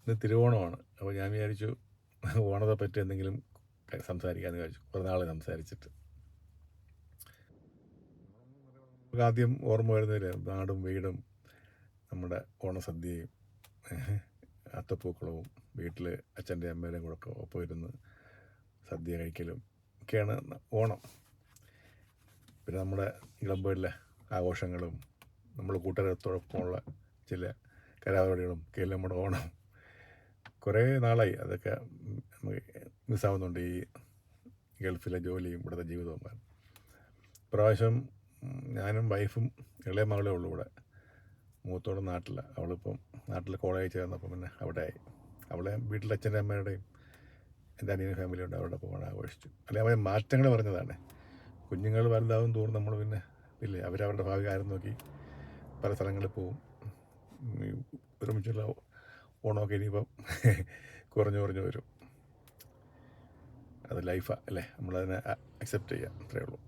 ഇന്ന് തിരുവോണമാണ്. അപ്പോൾ ഞാൻ വിചാരിച്ചു ഓണത്തെ പറ്റി എന്തെങ്കിലും സംസാരിക്കാമെന്ന് വിചാരിച്ചു. കുറേ നാൾ സംസാരിച്ചിട്ട്. നമുക്ക് ആദ്യം ഓർമ്മ വരുന്നതിൽ നാടും വീടും നമ്മുടെ ഓണസദ്യയും അത്തപ്പൂക്കളവും വീട്ടിൽ അച്ഛൻ്റെയും അമ്മയുടെയും കൂടെ ഒക്കെ ഒപ്പം ഇരുന്ന് സദ്യ കഴിക്കലും ഒക്കെയാണ് ഓണം. പിന്നെ നമ്മുടെ ക്ലബ്ബുകളിലെ ആഘോഷങ്ങളും നമ്മൾ കൂട്ടുകാരത്തോടൊപ്പമുള്ള ചില കലാപരിപാടികളും ഒക്കെയല്ലേ നമ്മുടെ ഓണം. കുറേ നാളായി അതൊക്കെ മിസ്സാവുന്നുണ്ട് ഈ ഗൾഫിലെ ജോലിയും ഇവിടുത്തെ ജീവിതവും. ഇപ്രാവശ്യം ഞാനും വൈഫും ഇളയ മകളേ ഉള്ളൂ ഇവിടെ. മൂത്തോടെ നാട്ടിലാണ്. അവളിപ്പം നാട്ടിൽ കോളേജിൽ ചേർന്നപ്പോൾ പിന്നെ അവിടെ ആയി. അവളെ വീട്ടിലെ അച്ഛൻ്റെ അമ്മയുടെയും എൻ്റെ അനിയനും ഫാമിലി ഉണ്ട്, അവരുടെ ഒപ്പം ആഘോഷിച്ചു. അല്ലെങ്കിൽ അവൻ മാറ്റങ്ങൾ പറഞ്ഞതാണ്. കുഞ്ഞുങ്ങൾ വലുതാവും തോറും നമ്മൾ പിന്നെ ഇല്ലേ അവരവരുടെ ഭാവി കാര്യം നോക്കി പല സ്ഥലങ്ങളിൽ പോവും. ഒരുമിച്ചുള്ള ഓണമൊക്കെ ഇനിയിപ്പം കുറഞ്ഞു വരും. അത് ലൈഫാണ് അല്ലേ, നമ്മളതിനെ അക്സെപ്റ്റ് ചെയ്യാം, അത്രയേ ഉള്ളൂ.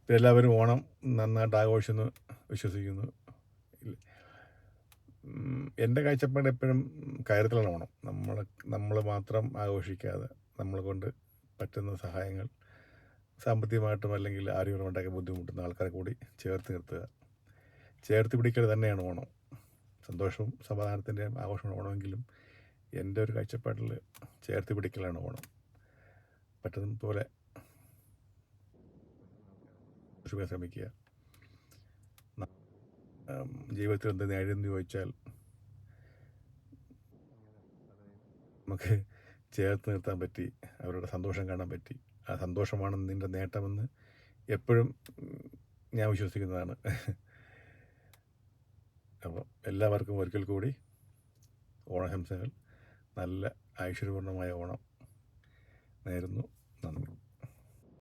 ഇപ്പം എല്ലാവരും ഓണം നന്നായിട്ട് ആഘോഷിച്ചെന്ന് വിശ്വസിക്കുന്നു. എൻ്റെ കാഴ്ചപ്പാട് എപ്പോഴും കാര്യത്തിലാണ് ഓണം. നമ്മൾ മാത്രം ആഘോഷിക്കാതെ നമ്മളെ കൊണ്ട് പറ്റുന്ന സഹായങ്ങൾ സാമ്പത്തികമായിട്ടും അല്ലെങ്കിൽ ആരോഗ്യപരമായിട്ടൊക്കെ ബുദ്ധിമുട്ടുന്ന ആൾക്കാരെ കൂടി ചേർത്ത് നിർത്തുക. ചേർത്ത് പിടിക്കൽ തന്നെയാണ് ഓണം. സന്തോഷവും സമാധാനത്തിൻ്റെയും ആഘോഷമാണ് ഓണമെങ്കിലും എൻ്റെ ഒരു കാഴ്ചപ്പാടിൽ ചേർത്ത് പിടിക്കലാണ് ഓണം. പറ്റുന്ന പോലെ ശ്രമിക്കുക. ജീവിതത്തിൽ എന്ത് നേടിയെന്ന് ചോദിച്ചാൽ നമുക്ക് ചേർത്ത് നിർത്താൻ പറ്റി, അവരുടെ സന്തോഷം കാണാൻ പറ്റി. ആ സന്തോഷമാണ് നിൻ്റെ നേട്ടമെന്ന് എപ്പോഴും ഞാൻ വിശ്വസിക്കുന്നതാണ്. അപ്പോൾ എല്ലാവർക്കും ഒരിക്കൽ കൂടി ഓണാശംസകൾ. നല്ല ഐശ്വര്യപൂർണ്ണമായ ഓണം നേരുന്നു.